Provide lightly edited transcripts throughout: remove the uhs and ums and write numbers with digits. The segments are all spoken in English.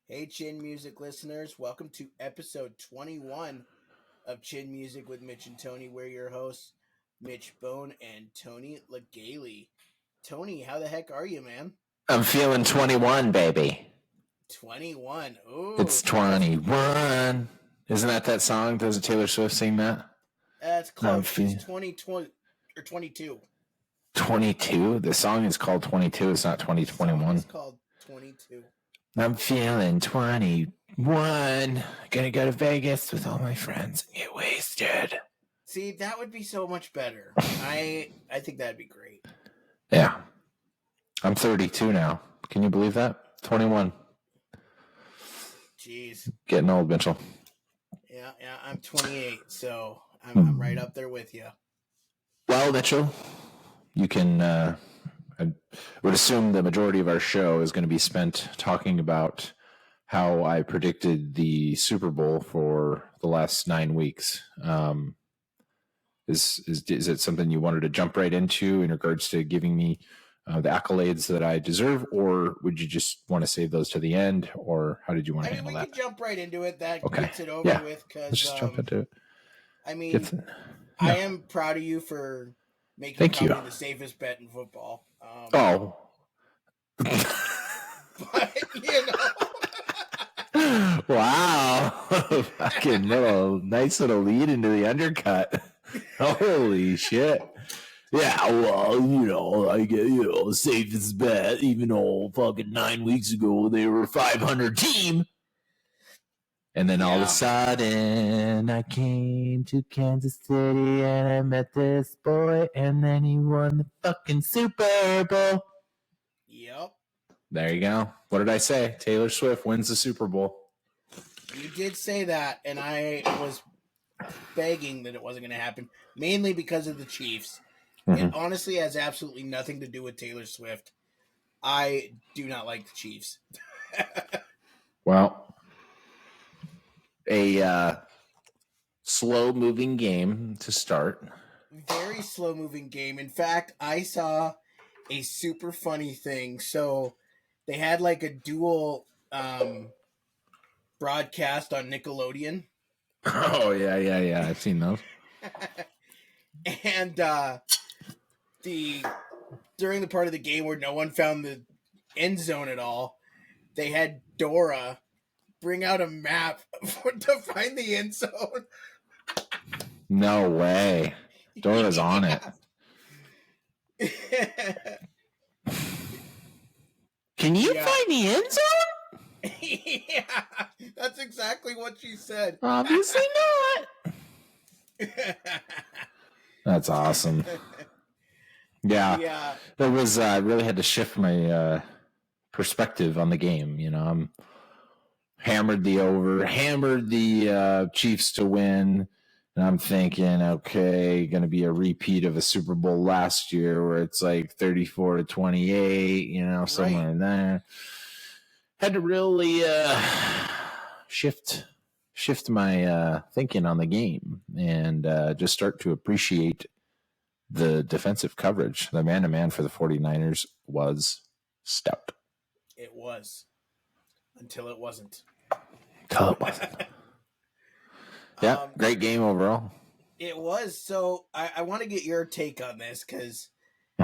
Hey, Chin Music listeners, welcome to episode 21 of Chin Music with Mitch and Tony. We're your hosts, Mitch Bone and Tony Legaly. Tony, how the heck are you, man? I'm feeling 21, baby. 21. Ooh, It's 21. Isn't that song? Doesn't Taylor Swift sing that? That's close. It's 2020 or 22. 22? The song is called 22. It's not 2021. It's called 22. I'm feeling 21. Gonna go to Vegas with all my friends and get wasted. See, that would be so much better. I think that'd be great. Yeah. I'm 32 now. Can you believe that? 21. Jeez. Getting old, Mitchell. Yeah, I'm 28, so I'm right up there with you. Well, Mitchell, you can, I would assume the majority of our show is going to be spent talking about how I predicted the Super Bowl for the last 9 weeks. Is it something you wanted to jump right into in regards to giving me the accolades that I deserve, or would you just want to save those to the end, or how did you want to handle that? We can jump right into it. That Okay. gets it over with. Because let's just jump into it. I am proud of you for making probably the safest bet in football. Oh. But, Wow. Fucking nice little lead into the undercut. Holy shit. Yeah, well, I get, safest bet, even though fucking 9 weeks ago they were a 500 team. And then all of a sudden I came to Kansas City and I met this boy and then he won the fucking Super Bowl. Yep. There you go. What did I say? Taylor Swift wins the Super Bowl. You did say that, and I was begging that it wasn't going to happen, mainly because of the Chiefs. Mm-hmm. It honestly has absolutely nothing to do with Taylor Swift. I do not like the Chiefs. Well, a slow-moving game to start. Very slow-moving game. In fact, I saw a super funny thing. So they had like a dual broadcast on Nickelodeon. Oh, yeah. I've seen those. And during the part of the game where no one found the end zone at all, they had Dora bring out a map to find the end zone. No way. Dora's on it. Can you find the end zone? Yeah, that's exactly what she said. Obviously not. That's awesome. Yeah. It was really had to shift my perspective on the game. I'm hammered the over, hammered the Chiefs to win, and I'm thinking, okay, going to be a repeat of a Super Bowl last year where it's like 34-28, somewhere in there. Had to really shift my thinking on the game and just start to appreciate the defensive coverage. The man-to-man for the 49ers was stout. It was. Until it wasn't. Yeah, great game overall. It was. So I want to get your take on this because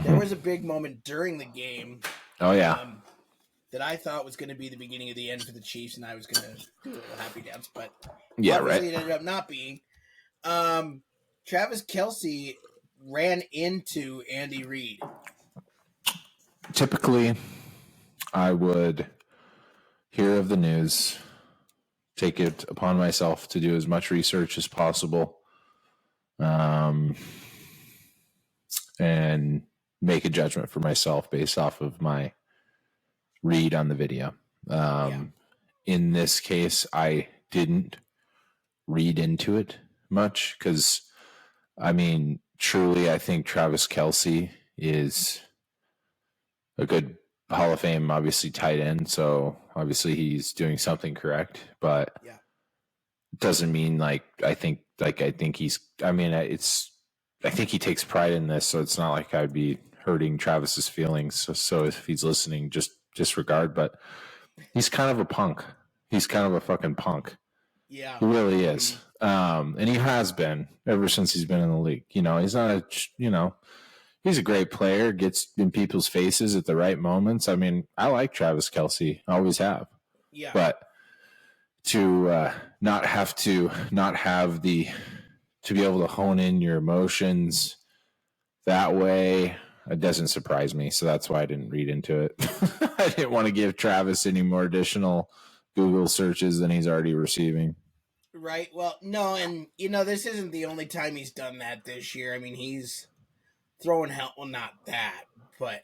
there was a big moment during the game. Oh, yeah. That I thought was going to be the beginning of the end for the Chiefs, and I was going to do a little happy dance, but obviously it ended up not being. Travis Kelce ran into Andy Reid. Typically, I would hear of the news, take it upon myself to do as much research as possible, and make a judgment for myself based off of my read on the video. In this case, I didn't read into it much because, truly, I think Travis Kelce is a good Hall of Fame, obviously tight end. So obviously he's doing something correct, but it doesn't mean I think he takes pride in this. So it's not like I'd be hurting Travis's feelings. So if he's listening, just disregard, but he's kind of a punk. He's kind of a fucking punk. Yeah. He really is. And he has been ever since he's been in the league. You know, he's not a, you know, he's a great player, gets in people's faces at the right moments. I mean, I like Travis Kelce. I always have. Yeah. But to not have to be able to hone in your emotions that way, it doesn't surprise me. So that's why I didn't read into it. I didn't want to give Travis any more additional Google searches than he's already receiving. Right. Well, no, and you know, this isn't the only time he's done that this year. I mean, he's throwing well, not that, but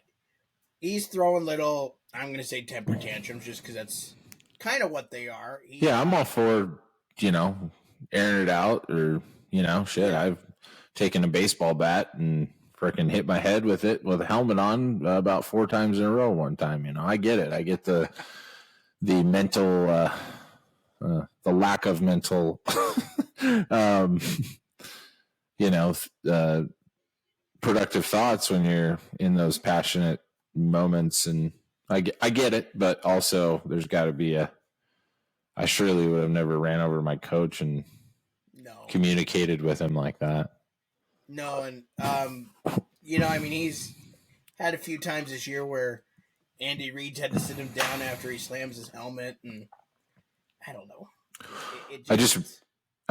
he's throwing little, I'm going to say temper tantrums just because that's kind of what they are. Yeah, I'm all for, you know, airing it out or, you know, shit. Yeah. I've taken a baseball bat and freaking hit my head with it with a helmet on about 4 times in a row one time. You know, I get it. I get the mental, the lack of mental, you know, productive thoughts when you're in those passionate moments. And I get it, but also there's got to be I surely would have never ran over my coach and communicated with him like that. No, and you know, I mean, he's had a few times this year where Andy Reid's had to sit him down after he slams his helmet, and I don't know. I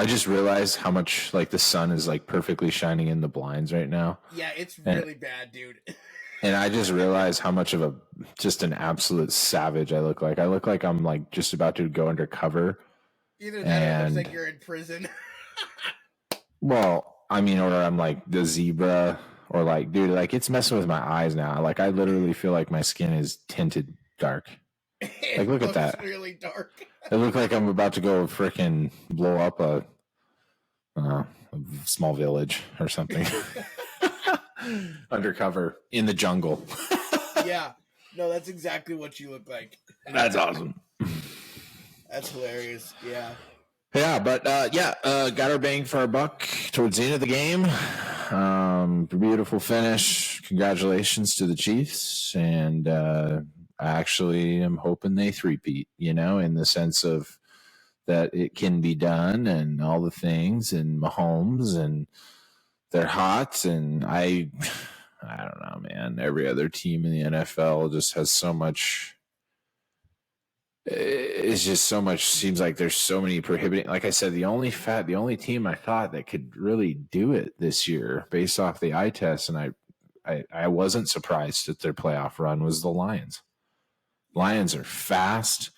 just realized how much like the sun is like perfectly shining in the blinds right now. Yeah, it's really bad, dude. And I just realized how much of just an absolute savage I look like. I look like I'm like just about to go undercover. Either that or it looks like you're in prison. Well, I mean, or I'm like the zebra, or like, dude, like it's messing with my eyes now. Like I literally feel like my skin is tinted dark. Like look at that. Really dark. It looks like I'm about to go freaking blow up a small village or something. Undercover in the jungle. Yeah. No, that's exactly what you look like. That's awesome. That's hilarious. Yeah. Yeah, but got our bang for our buck towards the end of the game. Beautiful finish. Congratulations to the Chiefs. And I actually am hoping they three-peat, you know, in the sense of that it can be done and all the things, and Mahomes, and they're hot. And I don't know, man. Every other team in the NFL just has so much. It's just so much. Seems like there's so many prohibiting. Like I said, the only team I thought that could really do it this year, based off the eye test, and I wasn't surprised at their playoff run, was the Lions. Lions are fast.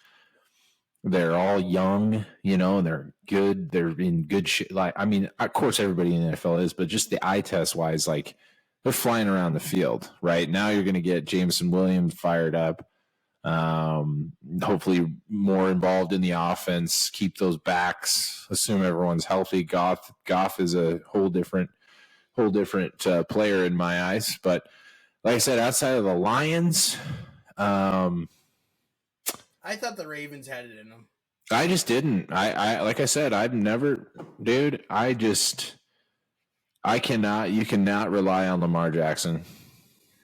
They're all young, you know, and they're good. They're in good shape. Like, I mean, of course, everybody in the NFL is, but just the eye test wise, like they're flying around the field. Right now, you're going to get Jameson Williams fired up. Hopefully more involved in the offense, keep those backs, assume everyone's healthy. Goff is a whole different player in my eyes. But like I said, outside of the Lions, I thought the Ravens had it in them. I just didn't. I like I said, I've never, dude. You cannot rely on Lamar Jackson.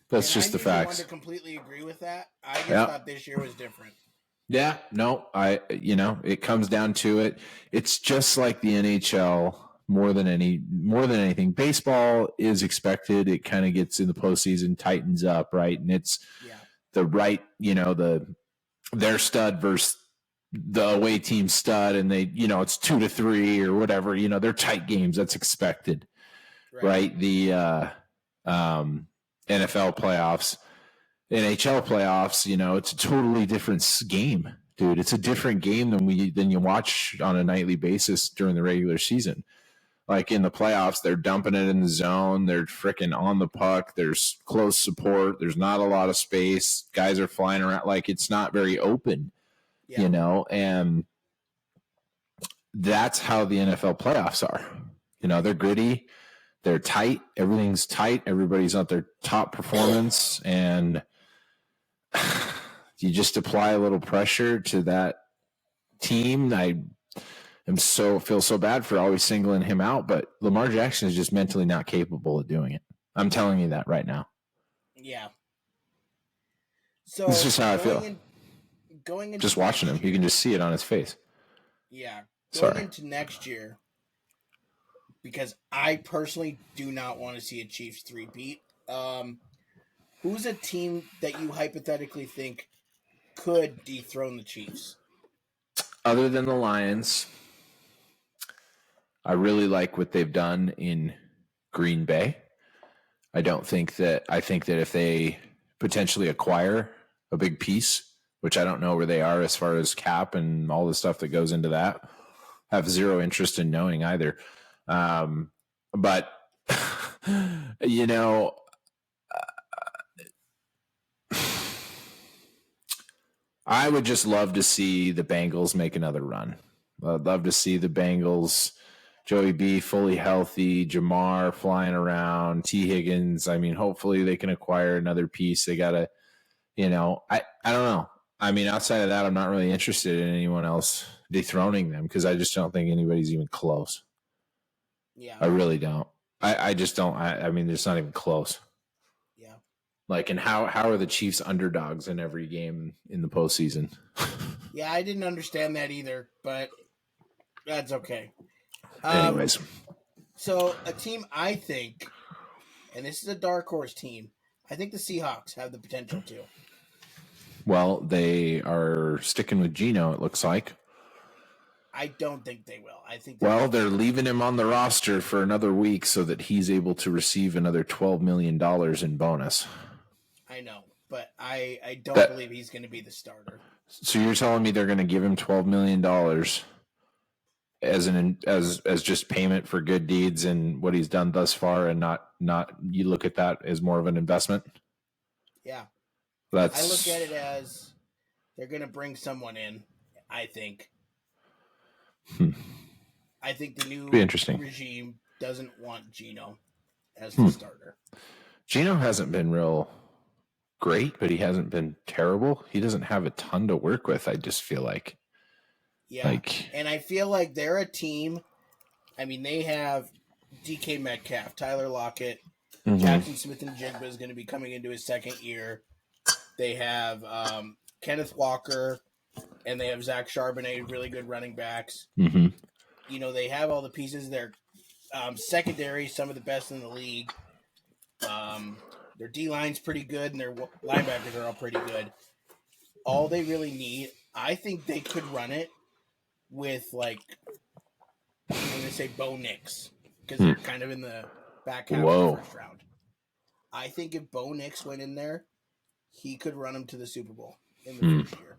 That's just the facts. I to completely agree with that. I just thought this year was different. Yeah, no, it comes down to it. It's just like the NHL more than anything. Baseball is expected. It kind of gets in the postseason, tightens up, right? And it's the right, their stud versus the away team stud, and they, it's 2-3 or whatever. They're tight games. That's expected, right? The NFL playoffs, NHL playoffs, it's a totally different game, dude. It's a different game than you watch on a nightly basis during the regular season. Like in the playoffs, they're dumping it in the zone. They're freaking on the puck. There's close support. There's not a lot of space. Guys are flying around. Like it's not very open, and that's how the NFL playoffs are. They're gritty. They're tight. Everything's tight. Everybody's at their top performance, and you just apply a little pressure to that team. I feel so bad for always singling him out, but Lamar Jackson is just mentally not capable of doing it. I'm telling you that right now. Yeah. So it's just how I feel. going into just watching him. You can just see it on his face. Yeah. Going Sorry. into next year, because I personally do not want to see a Chiefs 3-peat. Who's a team that you hypothetically think could dethrone the Chiefs? Other than the Lions, I really like what they've done in Green Bay. I think that if they potentially acquire a big piece, which I don't know where they are as far as cap and all the stuff that goes into that, I have zero interest in knowing either. But you know, I would just love to see the Bengals make another run. I'd love to see the Bengals, Joey B fully healthy, Jamar flying around, T. Higgins. I mean, hopefully they can acquire another piece. They got to, I don't know. I mean, outside of that, I'm not really interested in anyone else dethroning them because I just don't think anybody's even close. Yeah. I really don't. I just don't. I mean, it's not even close. Yeah. Like, and how are the Chiefs underdogs in every game in the postseason? Yeah, I didn't understand that either, but that's okay. Anyways. So a team I think, and this is a dark horse team, I think the Seahawks have the potential to. Well, they are sticking with Geno, it looks like. I don't think they will. I think they're leaving him on the roster for another week so that he's able to receive another $12 million in bonus. I know, but I don't believe he's going to be the starter. So you're telling me they're going to give him $12 million as just payment for good deeds and what he's done thus far, and not you look at that as more of an investment? Yeah. I look at it as they're going to bring someone in, I think. I think the new regime doesn't want Geno as the starter. Geno hasn't been real great, but he hasn't been terrible. He doesn't have a ton to work with, I just feel like. Yeah. And I feel like they're a team. I mean, they have DK Metcalf, Tyler Lockett, Jackson Smith and Jigba is going to be coming into his second year. They have Kenneth Walker, and they have Zach Charbonnet, really good running backs. They have all the pieces. Their secondary, some of the best in the league. Their D-line's pretty good, and their linebackers are all pretty good. All they really need, I think they could run it with, like, I'm going to say Bo Nix, because they're kind of in the back half of the first round. I think if Bo Nix went in there, he could run them to the Super Bowl in the first year.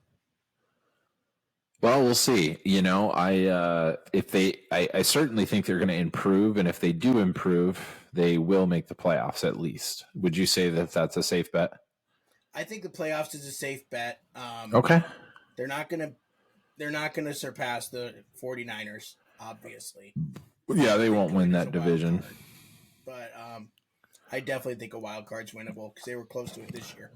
Well, we'll see. I certainly think they're going to improve, and if they do improve, they will make the playoffs at least. Would you say that that's a safe bet? I think the playoffs is a safe bet. Okay. They're not gonna surpass the 49ers, obviously. Yeah, they won't win that division. But I definitely think a wild card's winnable because they were close to it this year.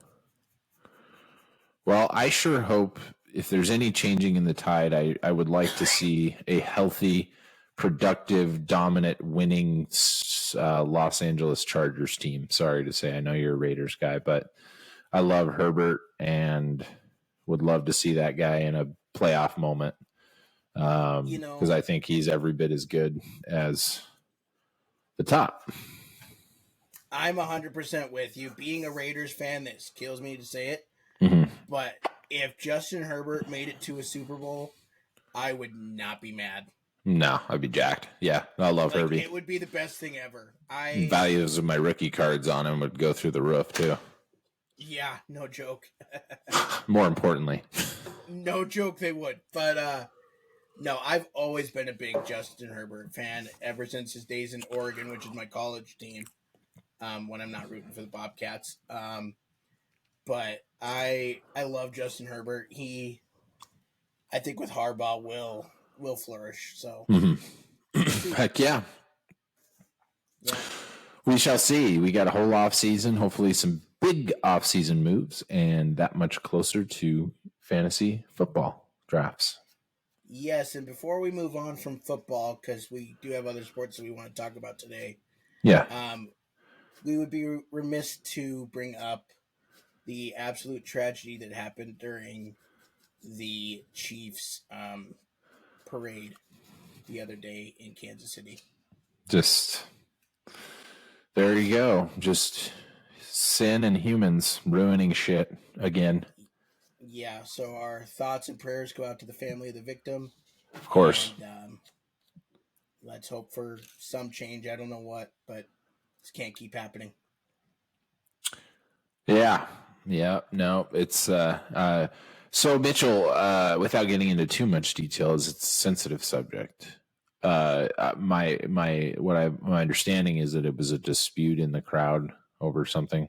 Well, I sure hope if there's any changing in the tide, I would like to see a healthy, productive, dominant, winning Los Angeles Chargers team. Sorry to say, I know you're a Raiders guy, but I love Herbert and would love to see that guy in a playoff moment. Because I think he's every bit as good as the top. I'm 100% with you. Being a Raiders fan, this kills me to say it. But if Justin Herbert made it to a Super Bowl, I would not be mad. No, I'd be jacked. Yeah, I love Herbie. It would be the best thing ever. Values of my rookie cards on him would go through the roof, too. Yeah, no joke. More importantly. No joke they would. But, no, I've always been a big Justin Herbert fan ever since his days in Oregon, which is my college team, when I'm not rooting for the Bobcats. But I love Justin Herbert. I think with Harbaugh will flourish. So Heck yeah. We shall see. We got a whole off season, hopefully some big off season moves, and that much closer to fantasy football drafts. Yes, and before we move on from football, because we do have other sports that we want to talk about today. Yeah. We would be remiss to bring up the absolute tragedy that happened during the Chiefs parade the other day in Kansas City. Just there you go. Just sin and humans ruining shit again. Yeah, so our thoughts and prayers go out to the family of the victim. Of course. And let's hope for some change. I don't know what, but this can't keep happening. Yeah. No, it's so Mitchell, without getting into too much details, it's a sensitive subject. My understanding is that it was a dispute in the crowd over something.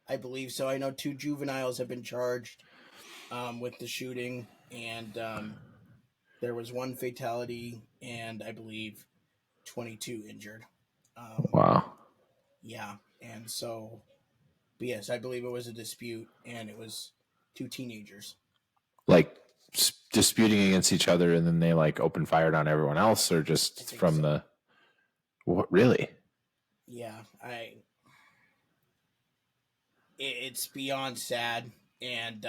I believe so. I know 2 juveniles have been charged with the shooting, and there was 1 fatality, and I believe 22 injured. Wow. Yeah, and so, but yes, I believe it was a dispute, and it was 2 teenagers. Like disputing against each other, and then they like open fired on everyone else, or just from so. the what? Really? Yeah, it's beyond sad, and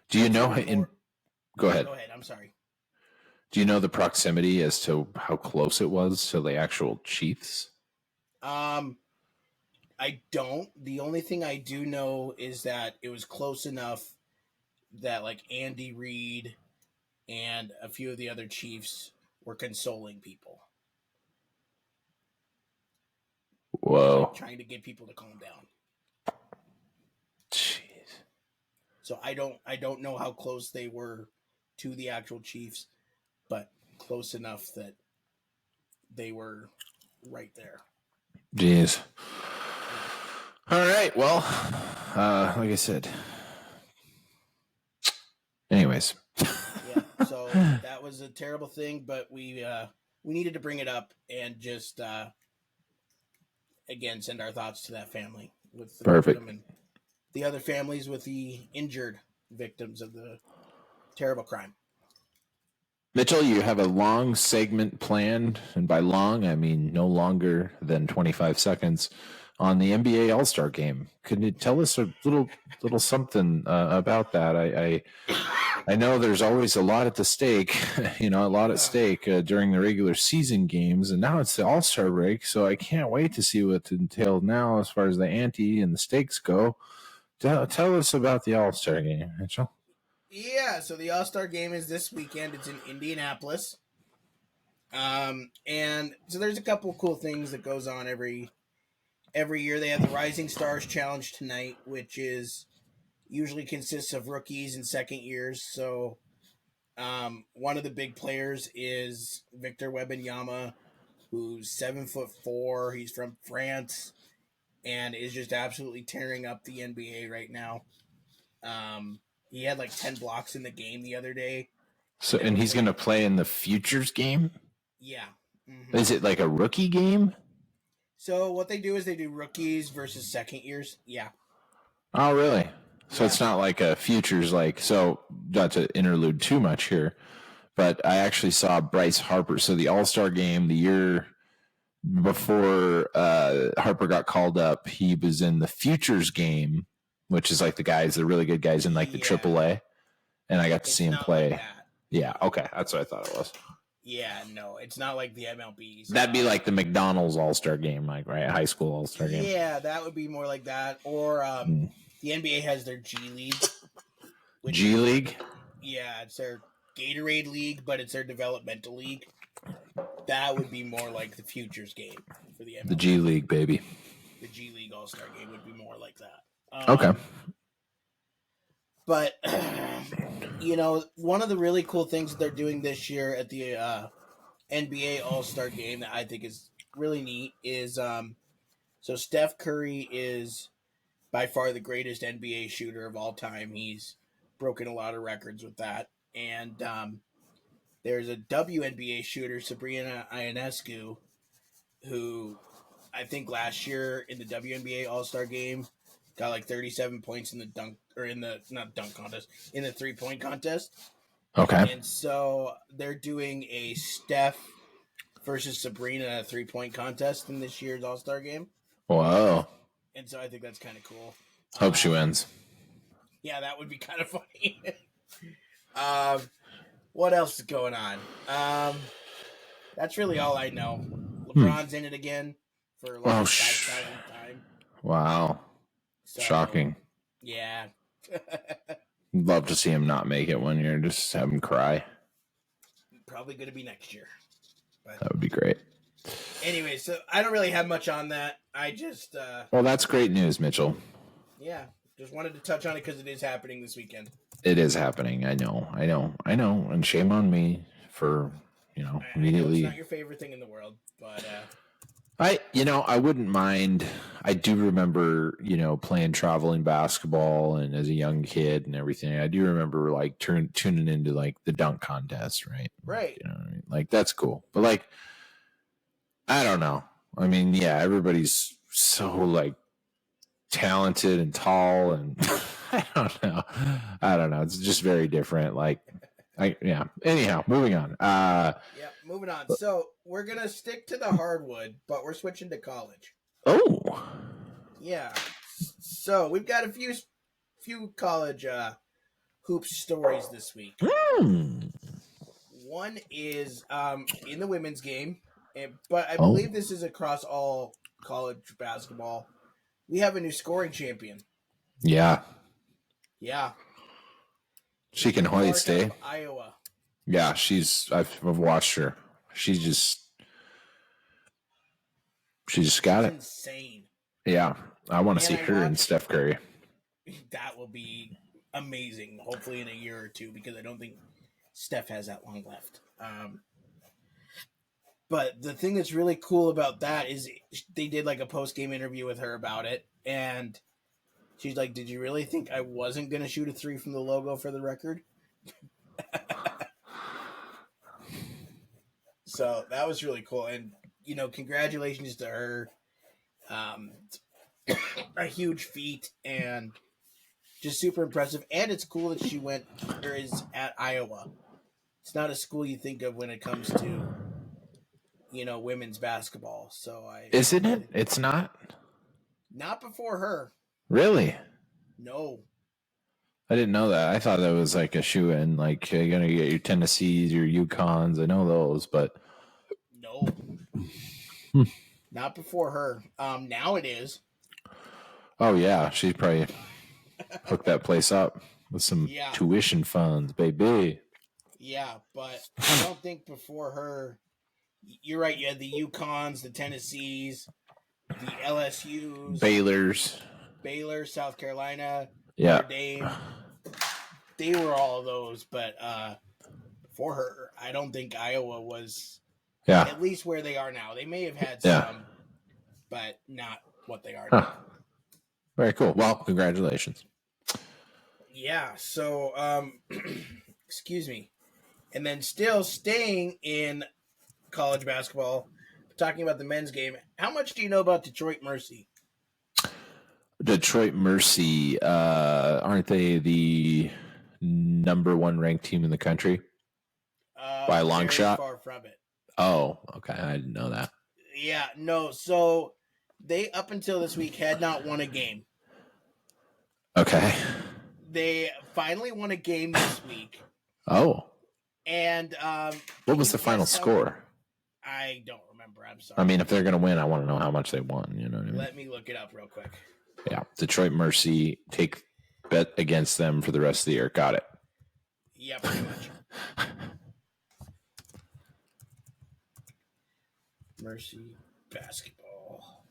do you know? Go ahead. Go ahead. I'm sorry. Do you know the proximity as to how close it was to the actual Chiefs? I don't. The only thing I do know is that it was close enough that like Andy Reid and a few of the other Chiefs were consoling people. Whoa. Like trying to get people to calm down. Jeez. So I don't know how close they were to the actual Chiefs, but close enough that they were right there. Jeez. All right. Well, like I said. Anyways. Yeah. So that was a terrible thing, but we needed to bring it up and just again send our thoughts to that family with the Perfect. victim and the other families with the injured victims of the terrible crime. Mitchell, you have a long segment planned, and by long, I mean no longer than 25 seconds, on the NBA All-Star Game. Could you tell us a little something about that? I know there's always a lot at the stake, a lot at stake during the regular season games, and now it's the All-Star break, so I can't wait to see what's entailed now as far as the ante and the stakes go. Tell us about the All-Star Game, Mitchell. Yeah, so the All-Star Game is this weekend. It's in Indianapolis. And so there's a couple of cool things that goes on every year. They have the Rising Stars Challenge tonight, which is usually consists of rookies and second years. So one of the big players is Victor Wembanyama, who's 7'4". He's from France and is just absolutely tearing up the NBA right now. He had like 10 blocks in the game the other day. So, and he's going to play in the Futures game? Yeah. Mm-hmm. Is it like a rookie game? So what they do is they do rookies versus second years. Yeah. Oh, really? So it's not like a Futures, so not to interlude too much here, but I actually saw Bryce Harper. So the All-Star game the year before Harper got called up, he was in the Futures game, which is like the really good guys in like the AAA, and I got to see him play. Like yeah, okay, that's what I thought it was. Yeah, no, it's not like the MLB's. That'd be like the McDonald's All-Star game, like right, high school All-Star game. Yeah, that would be more like that. Or the NBA has their G League. G League? Yeah, it's their Gatorade League, but it's their developmental league. That would be more like the Futures game for the MLB. The G League, baby. The G League All-Star game would be more like that. Okay. But, one of the really cool things that they're doing this year at the NBA All-Star Game that I think is really neat is so Steph Curry is by far the greatest NBA shooter of all time. He's broken a lot of records with that. And there's a WNBA shooter, Sabrina Ionescu, who I think last year in the WNBA All-Star Game got like 37 points in the in the 3-point contest. Okay. And so they're doing a Steph versus Sabrina 3-point contest in this year's All-Star Game. Wow. And so I think that's kind of cool. Hope she wins. Yeah, that would be kind of funny. What else is going on? That's really all I know. LeBron's in it again for like the 5,000th time. Wow. So, shocking. Yeah. Love to see him not make it one year. Just have him cry. Probably going to be next year. But that would be great. Anyway, so I don't really have much on that. I just... well, that's great news, Mitchell. Yeah. Just wanted to touch on it because it is happening this weekend. It is happening. I know. And shame on me for, immediately. It's not your favorite thing in the world, but... I wouldn't mind. I do remember, playing traveling basketball and as a young kid and everything. I do remember like tuning into like the dunk contest, right? Right. Like that's cool. But like, I don't know. I mean, yeah, everybody's so like talented and tall and I don't know. It's just very different. Like, anyhow, moving on. Moving on. So we're going to stick to the hardwood, but we're switching to college. Oh. Yeah. So we've got a few college hoops stories this week. One is in the women's game, but I believe this is across all college basketball. We have a new scoring champion. Yeah. Yeah. She can hoist, eh? Iowa. Yeah, I've watched her. She's just got it. Insane. Yeah. I want to see her and Steph Curry. That will be amazing. Hopefully in a year or two, because I don't think Steph has that long left. But the thing that's really cool about that is they did like a post-game interview with her about it. And she's like, did you really think I wasn't going to shoot a three from the logo for the record? So that was really cool. And, congratulations to her. A huge feat and just super impressive. And it's cool that she is at Iowa. It's not a school you think of when it comes to, women's basketball. So isn't it? It's not? Not before her. Really? No. I didn't know that. I thought that was like a shoe-in. Like, you're going to get your Tennessees, your UConns. I know those, but... No. Not before her. Now it is. Oh, yeah. She's probably hooked that place up with some tuition funds, baby. Yeah, but I don't think before her... You're right. You had the UConns, the Tennessees, the LSUs. Baylor, South Carolina. Yeah. Notre Dame. They were all those, but for her, I don't think Iowa was at least where they are now. They may have had some, but not what they are now. Very cool. Well, congratulations. Yeah, so, excuse me. And then still staying in college basketball, talking about the men's game, how much do you know about Detroit Mercy? Detroit Mercy, aren't they the number one ranked team in the country? By a long shot? Far from it. Oh, okay. I didn't know that. Yeah, no. So they, up until this week, had not won a game. Okay. They finally won a game this week. Oh. And what was the final score? I don't remember. I'm sorry. I mean, if they're going to win, I want to know how much they won. You know what I mean? Let me look it up real quick. Yeah. Detroit Mercy, bet against them for the rest of the year. Got it. Yeah, pretty much. Mercy basketball.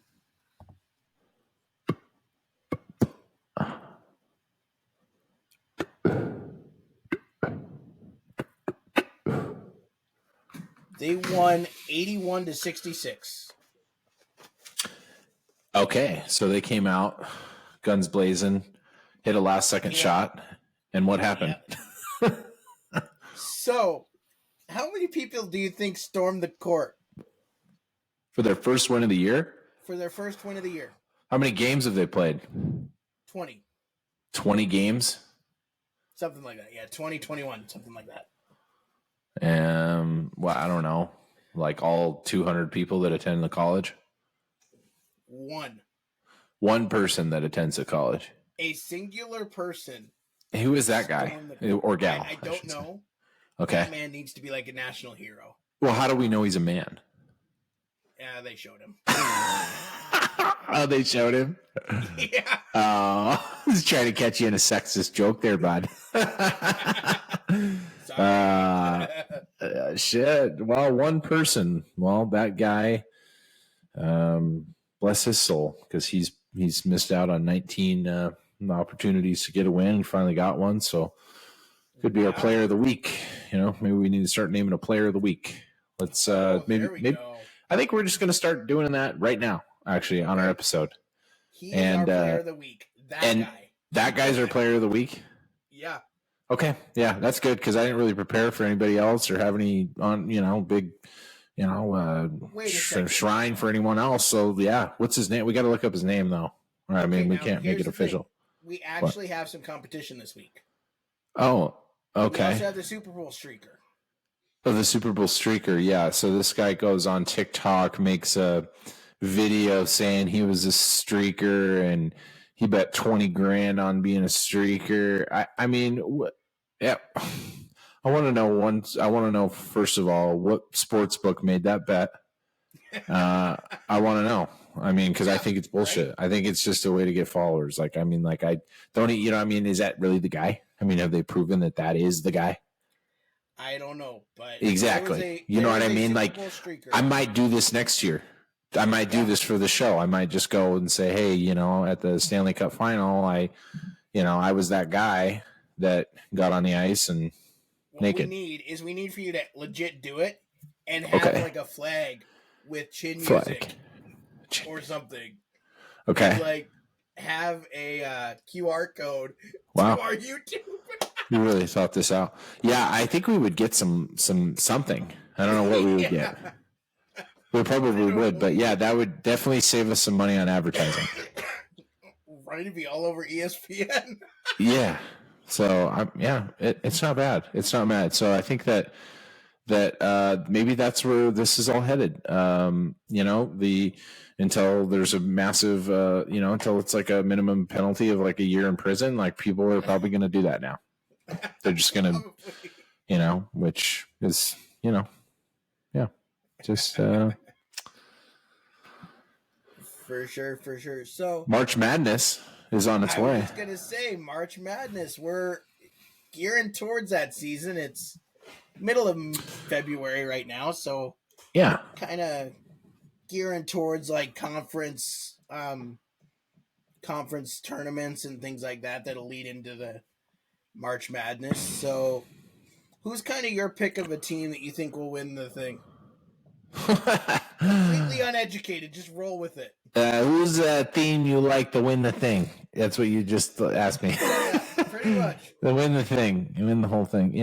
They won 81-66. Okay, so they came out guns blazing, hit a last second shot, and what happened? Yeah. So, how many people do you think stormed the court? For their first win of the year? For their first win of the year. How many games have they played? 20. 20 games? Something like that. Yeah, 20, 21, something like that. Well, I don't know. Like all 200 people that attend the college? One. One person that attends a college. A singular person Who is that guy or gal? I don't know. Okay. That man needs to be like a national hero. Well, how do we know he's a man? Yeah, they showed him. Oh, they showed him? Yeah. Oh, he's trying to catch you in a sexist joke there, bud. Sorry. Shit. Well, one person. Well, that guy, bless his soul, because he's missed out on 19 opportunities to get a win. He finally got one, so could be our player of the week. Maybe we need to start naming a player of the week. Let's maybe. I think we're just going to start doing that right now, actually, on our episode. He is our player of the week. That guy's our player of the week? Yeah. Okay. Yeah, that's good, because I didn't really prepare for anybody else or have any big, shrine for anyone else. So, yeah, what's his name? We got to look up his name, though. I mean, we can't make it official. We actually have some competition this week. Oh, okay. We also have the Super Bowl streaker. Oh, the Super Bowl streaker, yeah. So this guy goes on TikTok, makes a video saying he was a streaker and he bet 20 grand on being a streaker. I mean, yeah. I want to know, first of all, what sports book made that bet. I want to know. I mean, because I think it's bullshit. Right? I think it's just a way to get followers. I don't, is that really the guy? I mean, have they proven that is the guy? I don't know, but exactly. You know what I mean? Like, I might do this next year. I might do this for the show. I might just go and say, hey, at the Stanley Cup final, I was that guy that got on the ice and naked. What we need for you to legit do it and have like a flag with chin music or something. Okay. And, like, have a QR code to our YouTube. You really thought this out. Yeah, I think we would get something. I don't know what we would get. We probably would, but yeah, that would definitely save us some money on advertising. Right, to be all over ESPN. Yeah. So it's not bad. It's not bad. So I think that maybe that's where this is all headed. Until there's a massive, until it's like a minimum penalty of like a year in prison, like people are probably going to do that now. They're just going to, which is, just. For sure. So March Madness is on its way. I was going to say March Madness. We're gearing towards that season. It's middle of February right now. So yeah, kind of gearing towards like conference tournaments and things like that that'll lead into the March Madness. So who's kind of your pick of a team that you think will win the thing? Completely uneducated, just roll with it. Who's a team you like to win the thing? That's what you just asked me. Yeah, pretty much. To win the thing, you win the whole thing.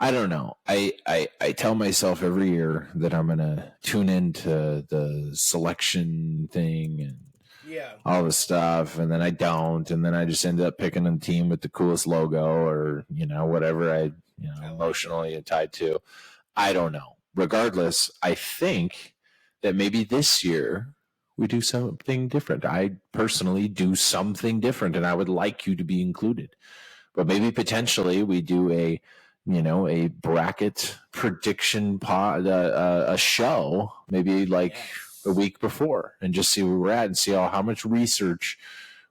I don't know. I tell myself every year that I'm gonna tune into the selection thing and all the stuff, and then I don't, and then I just end up picking a team with the coolest logo or whatever I emotionally tied to. I don't know. Regardless, I think that maybe this year we do something different. I personally do something different, and I would like you to be included. But maybe potentially we do a bracket prediction pod, a show, maybe like a week before, and just see where we're at and see how much research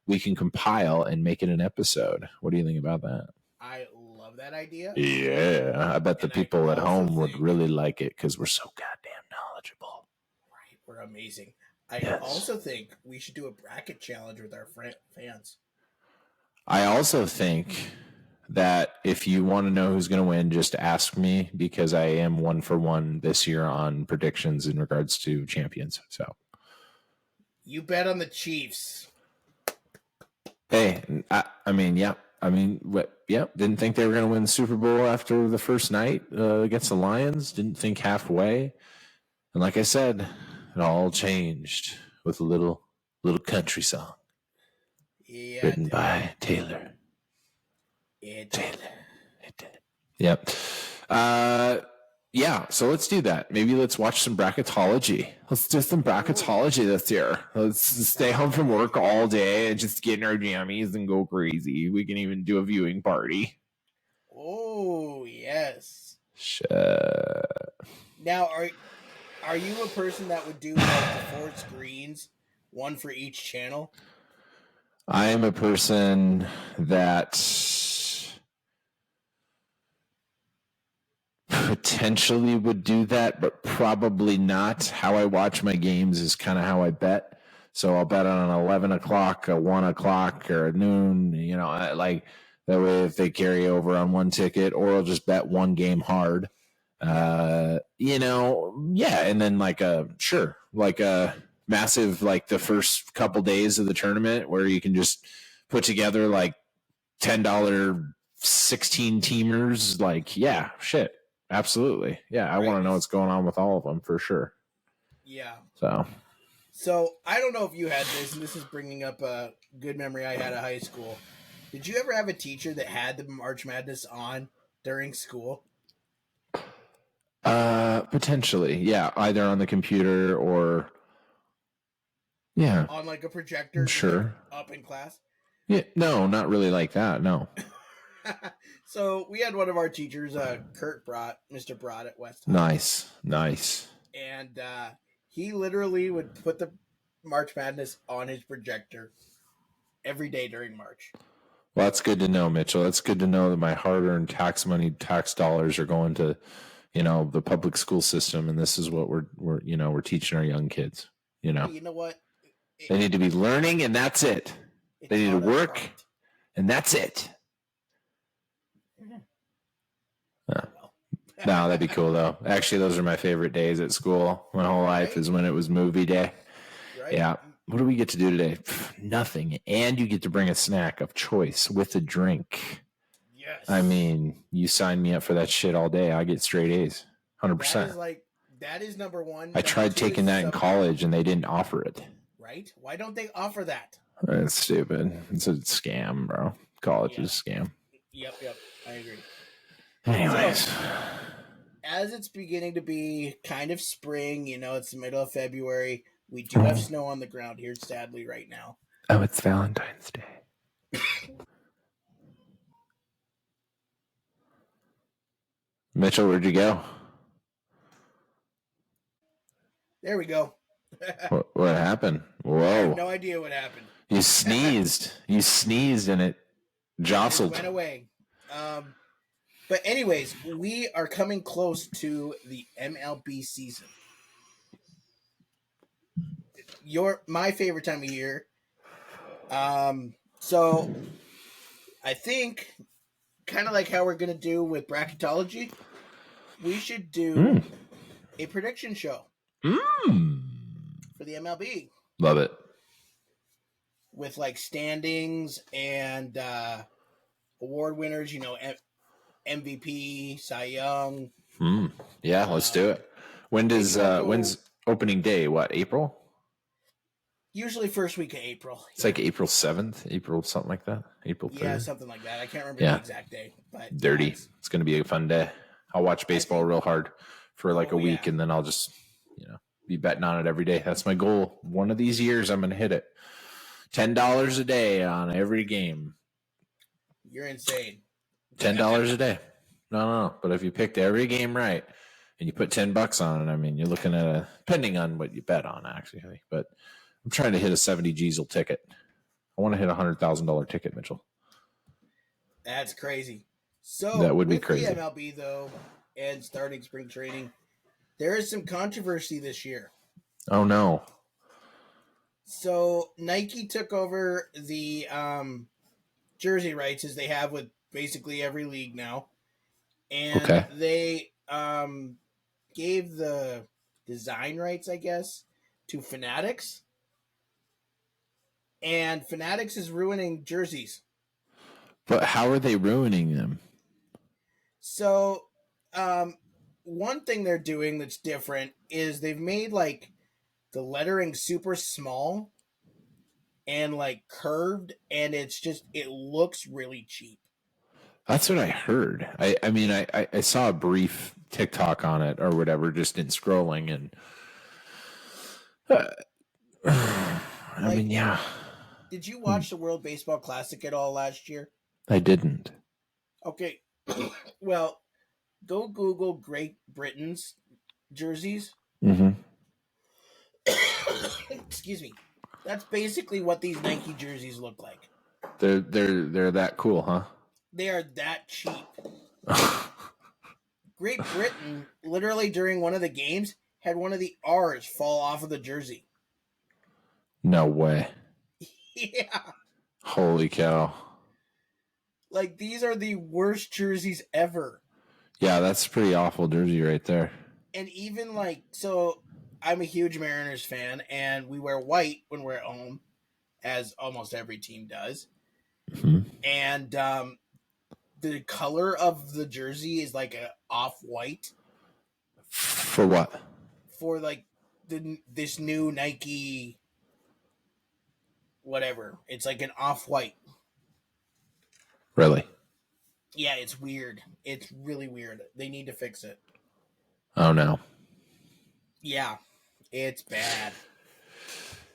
we can compile and make it an episode. What do you think about that? I love that idea. Yeah, I bet the people at home would really like it because we're so goddamn knowledgeable. Right, we're amazing. I also think we should do a bracket challenge with our fans. I also think that if you want to know who's going to win, just ask me, because I am 1 for 1 this year on predictions in regards to champions. So you bet on the Chiefs. Hey, I mean, yeah. Didn't think they were going to win the Super Bowl after the first night against the Lions. Didn't think halfway. And like I said, it all changed with a little country song written by Taylor. It did. Yep. Yeah, so let's do that. Maybe let's watch some bracketology. Let's do some bracketology this year. Let's stay home from work all day and just get in our jammies and go crazy. We can even do a viewing party. Oh, yes. Shit. Now, are you a person that would do like the 4 screens, one for each channel? I am a person that potentially would do that, but probably not. How I watch my games is kind of how I bet. So I'll bet on an 11 o'clock, a 1 o'clock, or a noon, like that way if they carry over on one ticket, or I'll just bet one game hard. And then like a massive, like the first couple days of the tournament where you can just put together like $10 16 teamers. Like, yeah, shit. Absolutely. Yeah, I want to know what's going on with all of them for sure. Yeah. So I don't know if you had this, and this is bringing up a good memory I had at high school. Did you ever have a teacher that had the March Madness on during school? Potentially, yeah, either on the computer or on like a projector, sure, like, up in class. Yeah, no, not really like that. No. So we had one of our teachers, Mr. Brott at West High. Nice. And he literally would put the March Madness on his projector every day during March. Well, that's good to know, Mitchell. That's good to know that my hard-earned tax dollars are going to, the public school system, and this is what we're teaching our young kids. Hey, you know what? They need to be learning, and that's it. They need to work, and that's it. No, that'd be cool though. Actually, those are my favorite days at school. My whole life is when it was movie day. Right. Yeah. What do we get to do today? Nothing. And you get to bring a snack of choice with a drink. Yes. I mean, you sign me up for that shit all day. I get straight A's. 100%. That is number one. I tried taking that in college and they didn't offer it. Right? Why don't they offer that? That's stupid. It's a scam, bro. College is a scam. Yep. I agree. Anyways. So, as it's beginning to be kind of spring, it's the middle of February. We do have snow on the ground here, sadly, right now. Oh, it's Valentine's Day. Mitchell, where'd you go? There we go. What happened? Whoa. I have no idea what happened. You sneezed. And it jostled. It went away. But anyways, we are coming close to the MLB season. My favorite time of year. So I think kind of like how we're going to do with bracketology, we should do a prediction show for the MLB. Love it. With like standings and award winners, MVP, Cy Young. Yeah, let's do it. When's opening day? What, April? Usually first week of April. It's like April 7th, April something like that. April 3rd. Yeah, something like that. I can't remember the exact day. But dirty. It's going to be a fun day. I'll watch baseball real hard for like a week, and then I'll just, be betting on it every day. That's my goal. One of these years, I'm going to hit it. $10 a day on every game. You're insane. $10 a day. No. But if you picked every game right and you put $10 on it, I mean, you're looking at depending on what you bet on, actually. But I'm trying to hit a 70 Diesel ticket. I want to hit a $100,000 ticket, Mitchell. That's crazy. So that would be crazy. The MLB though, and starting spring training, there is some controversy this year. Oh no. So Nike took over the jersey rights as they have with basically every league now. And they gave the design rights, I guess, to Fanatics. And Fanatics is ruining jerseys. But how are they ruining them? So, one thing they're doing that's different is they've made like the lettering super small and like curved, and it looks really cheap. That's what I heard. I mean, I saw a brief TikTok on it or whatever, just in scrolling. And I mean, yeah. Did you watch the World Baseball Classic at all last year? I didn't. Okay. Well, go Google Great Britain's jerseys. Mm-hmm. Excuse me. That's basically what these Nike jerseys look like. They're that cool, huh? They are that cheap. Great Britain, literally during one of the games, had one of the R's fall off of the jersey. No way. Yeah. Holy cow. Like, these are the worst jerseys ever. Yeah, that's a pretty awful jersey right there. And even like, so I'm a huge Mariners fan, and we wear white when we're at home, as almost every team does. Mm-hmm. And the color of the jersey is like a off-white. For what? For like this new Nike whatever. It's like an off-white. Really? Yeah, it's weird. It's really weird. They need to fix it. Oh, no. Yeah, it's bad.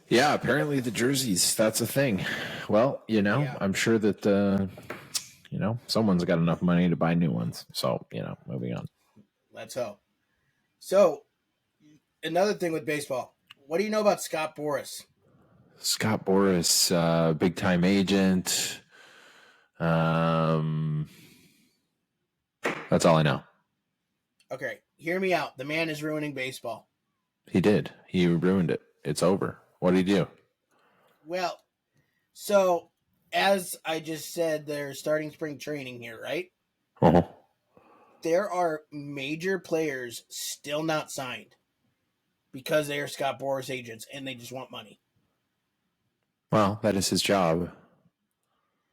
Yeah, apparently the jerseys, that's a thing. Well, Yeah. I'm sure that, someone's got enough money to buy new ones. So, moving on. Let's hope. So, another thing with baseball. What do you know about Scott Boras? Scott Boras, big-time agent. That's all I know. Okay, hear me out. The man is ruining baseball. He did. He ruined it. It's over. What did he do? Well, so as I just said, they're starting spring training here, right? Uh-huh. There are major players still not signed because they are Scott Boras agents and they just want money. Well, that is his job.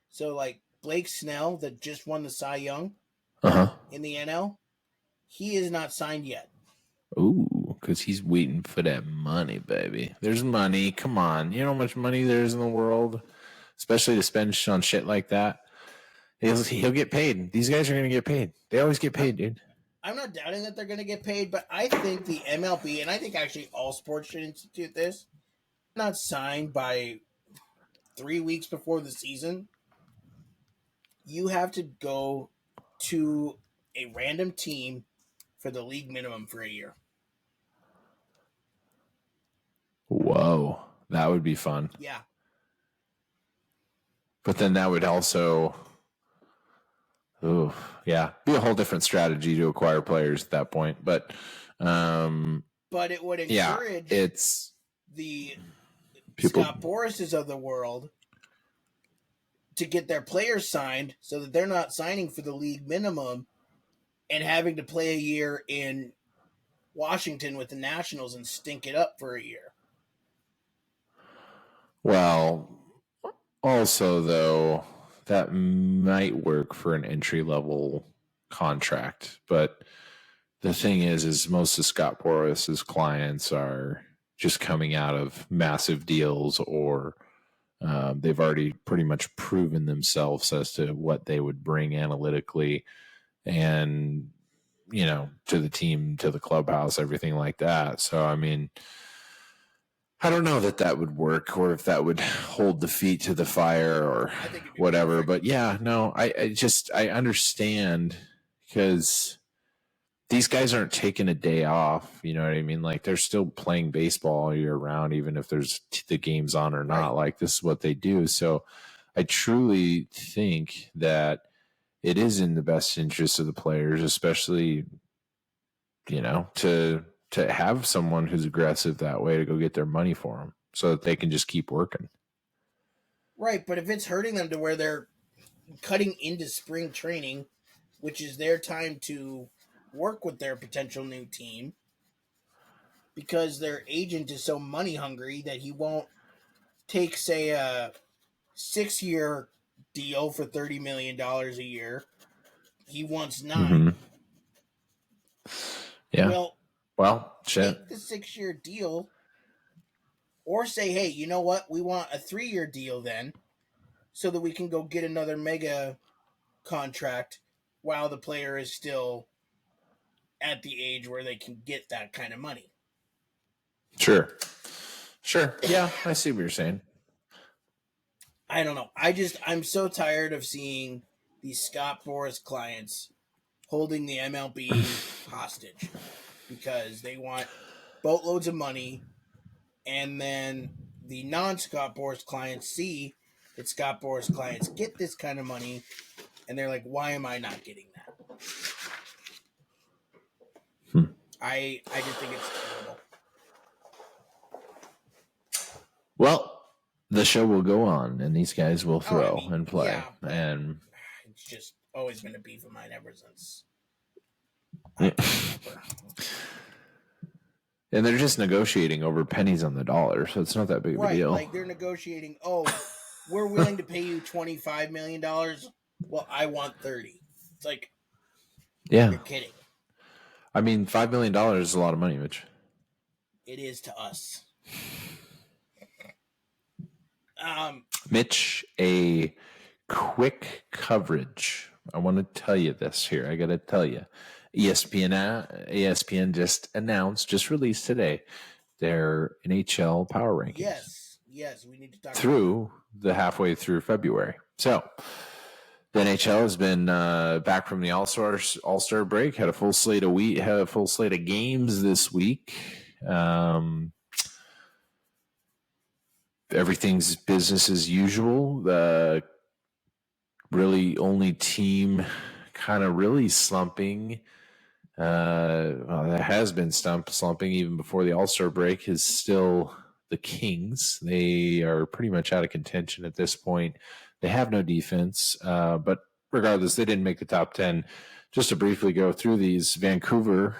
So, like Blake Snell, that just won the Cy Young in the NL, he is not signed yet. Ooh, because he's waiting for that money, baby. There's money. Come on. You know how much money there is in the world, especially to spend on shit like that. He'll get paid. These guys are going to get paid. They always get paid, dude. I'm not doubting that they're going to get paid, but I think the MLB, and I think actually all sports should institute this, not signed by 3 weeks before the season. You have to go to a random team for the league minimum for a year. Whoa, that would be fun. Yeah. But then that would also, be a whole different strategy to acquire players at that point. But it would encourage it's the people, Scott Borases of the world to get their players signed so that they're not signing for the league minimum and having to play a year in Washington with the Nationals and stink it up for a year. Well, also, though, that might work for an entry-level contract. But the thing is most of Scott Boras' clients are just coming out of massive deals or they've already pretty much proven themselves as to what they would bring analytically and, to the team, to the clubhouse, everything like that. So, I mean, I don't know that would work or if that would hold the feet to the fire or whatever. Perfect. But yeah, no, I understand because these guys aren't taking a day off. You know what I mean? Like they're still playing baseball all year round, even if there's the games on or not. Right. Like this is what they do. So I truly think that it is in the best interest of the players, especially, to have someone who's aggressive that way to go get their money for them so that they can just keep working. Right. But if it's hurting them to where they're cutting into spring training, which is their time to work with their potential new team, because their agent is so money hungry that he won't take, say, a 6-year deal for $30 million a year. He wants 9. Mm-hmm. Yeah. Well, shit. Take the 6-year deal or say, hey, you know what? We want a 3-year deal then so that we can go get another mega contract while the player is still at the age where they can get that kind of money. Sure. Yeah, I see what you're saying. I don't know. I'm so tired of seeing these Scott Boras clients holding the MLB hostage because they want boatloads of money, and then the non-Scott Boras clients see that Scott Boras clients get this kind of money, and they're like, "Why am I not getting that?" I just think it's terrible. Well, the show will go on, and these guys will throw and play, yeah, and it's just always been a beef of mine ever since. And they're just negotiating over pennies on the dollar, so it's not that big of a deal. Like they're negotiating. Oh, we're willing to pay you $25 million. Well, I want 30. It's like, yeah, you're kidding. I mean, $5 million is a lot of money, Mitch. It is to us. Mitch, a quick coverage. I want to tell you this here. I got to tell you. ESPN just released today their NHL power rankings. Yes, we need to talk through the halfway through February. So the NHL has been back from the All-Star break. Had a full slate of games this week. Everything's business as usual. The really only team kind of really slumping. That has been slumping even before the All-Star break is still the Kings. They are pretty much out of contention at this point. They have no defense, but regardless, they didn't make the top 10. Just to briefly go through these, Vancouver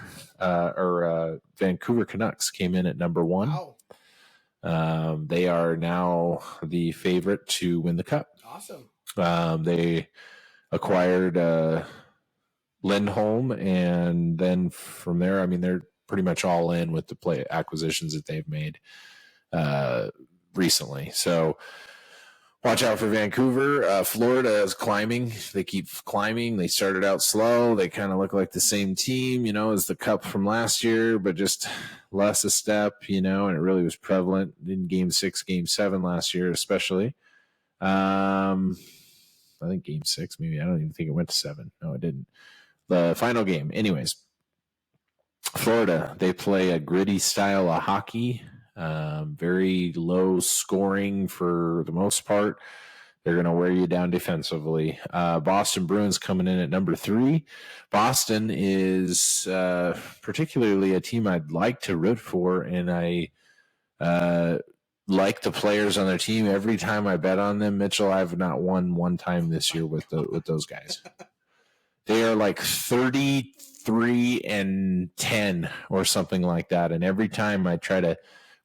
Canucks came in at number 1. Wow. They are now the favorite to win the cup. Awesome. They acquired Lindholm, and then from there, I mean, they're pretty much all in with the play acquisitions that they've made recently. So watch out for Vancouver. Florida is climbing. They keep climbing. They started out slow. They kind of look like the same team, as the cup from last year, but just less a step, and it really was prevalent in Game 6, Game 7 last year, especially. I think Game 6, maybe. I don't even think it went to 7. No, it didn't. The final game. Anyways, Florida, they play a gritty style of hockey, very low scoring for the most part. They're going to wear you down defensively. Boston Bruins coming in at number 3. Boston is particularly a team I'd like to root for, and I like the players on their team. Every time I bet on them, Mitchell, I've not won one time this year with those guys. They are like 33-10 or something like that. And every time I try to,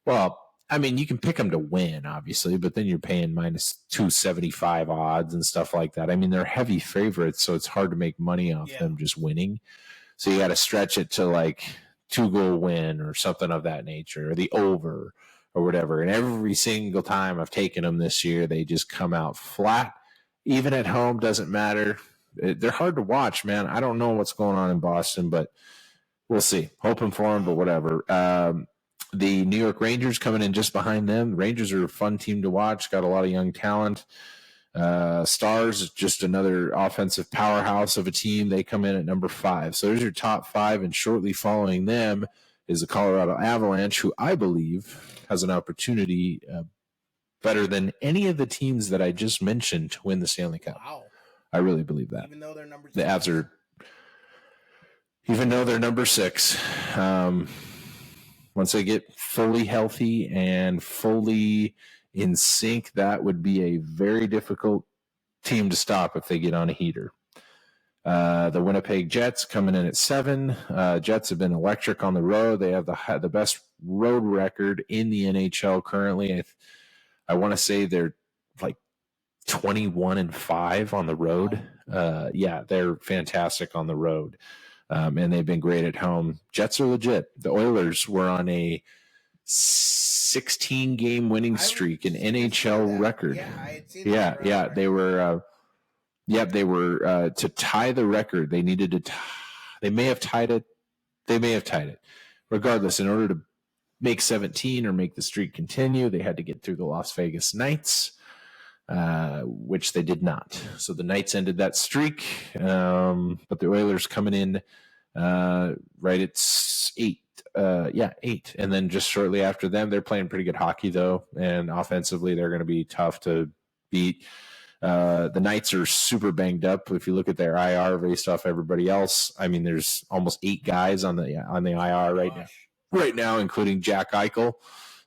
you can pick them to win, obviously, but then you're paying minus 275 odds and stuff like that. I mean, they're heavy favorites, so it's hard to make money off them just winning. So you got to stretch it to like 2-goal win or something of that nature, or the over or whatever. And every single time I've taken them this year, they just come out flat. Even at home, doesn't matter. They're hard to watch, man. I don't know what's going on in Boston, but we'll see. Hoping for them, but whatever. The New York Rangers coming in just behind them. The Rangers are a fun team to watch. Got a lot of young talent. Stars, just another offensive powerhouse of a team. They come in at number 5. So there's your top 5, and shortly following them is the Colorado Avalanche, who I believe has an opportunity better than any of the teams that I just mentioned to win the Stanley Cup. Wow. I really believe that. Even though they're number 6. The Avs are, even though they're number 6, once they get fully healthy and fully in sync, that would be a very difficult team to stop if they get on a heater. The Winnipeg Jets coming in at 7. Jets have been electric on the road. They have the best road record in the NHL currently. I want to say they're like 21-5 on the road. They're fantastic on the road. And they've been great at home. Jets are legit. The Oilers were on a 16-game winning streak, an NHL record. Yeah, I had seen that. Yeah. They were to tie the record. They needed to they may have tied it They may have tied it. Regardless, in order to make 17 or make the streak continue, they had to get through the Las Vegas Knights, which they did not. So the Knights ended that streak, but the Oilers coming in right at 8. 8. And then just shortly after them, they're playing pretty good hockey, though. And offensively, they're going to be tough to beat. The Knights are super banged up. If you look at their IR based off everybody else, I mean, there's almost 8 guys on the IR right now, including Jack Eichel.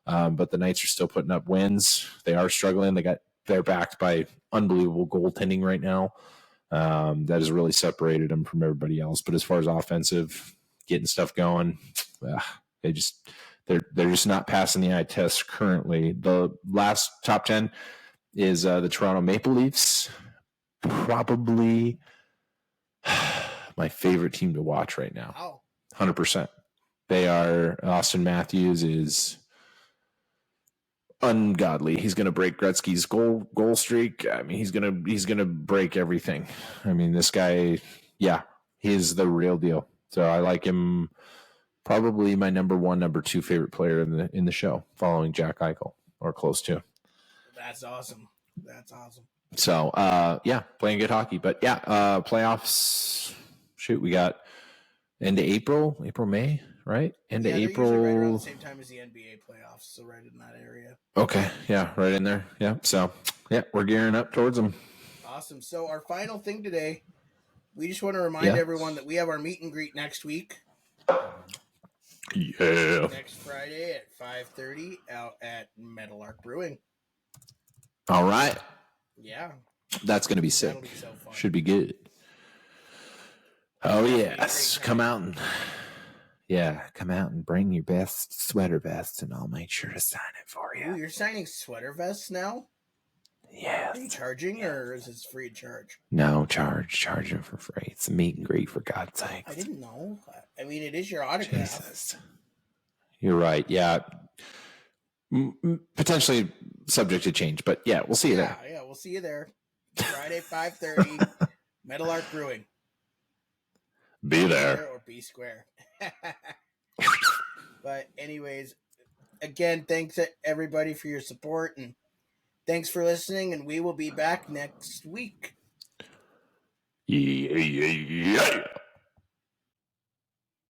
But the Knights are still putting up wins. They are struggling. They're backed by unbelievable goaltending right now. That has really separated them from everybody else. But as far as offensive, getting stuff going, they're just not passing the eye test currently. The last top 10 is the Toronto Maple Leafs. Probably my favorite team to watch right now. 100%. They are. Austin Matthews is ungodly. He's going to break Gretzky's goal streak. I mean, he's going to break everything. I mean, this guy, he's the real deal. So I like him. Probably my number 1, number 2 favorite player in the show, following Jack Eichel, or close to. That's awesome. So, playing good hockey. But, playoffs, we got end of April, May, right? End of April. Right around the same time as the NBA playoffs, so right in that area. Okay, right in there. Yeah, so, we're gearing up towards them. Awesome. So, our final thing today, we just want to remind everyone that we have our meet and greet next week. Yeah. Next Friday at 5:30 out at Metal Arc Brewing. All right. Yeah. That's going to be sick. That'll be so fun. Should be good. Oh, yes. Come out and bring your best sweater vest, and I'll make sure to sign it for you. Ooh, you're signing sweater vests now? Yes. Are you charging, or is it free of charge? No, charging for free. It's a meet and greet, for God's sake. I didn't know. I mean, it is your autograph. Jesus. You're right. Yeah. Potentially subject to change, but we'll see you there. Yeah, we'll see you there. Friday, 5:30, Metal Arc Brewing. Be there. Or be square. But anyways, again, thanks everybody for your support, and thanks for listening, and we will be back next week. Yeah.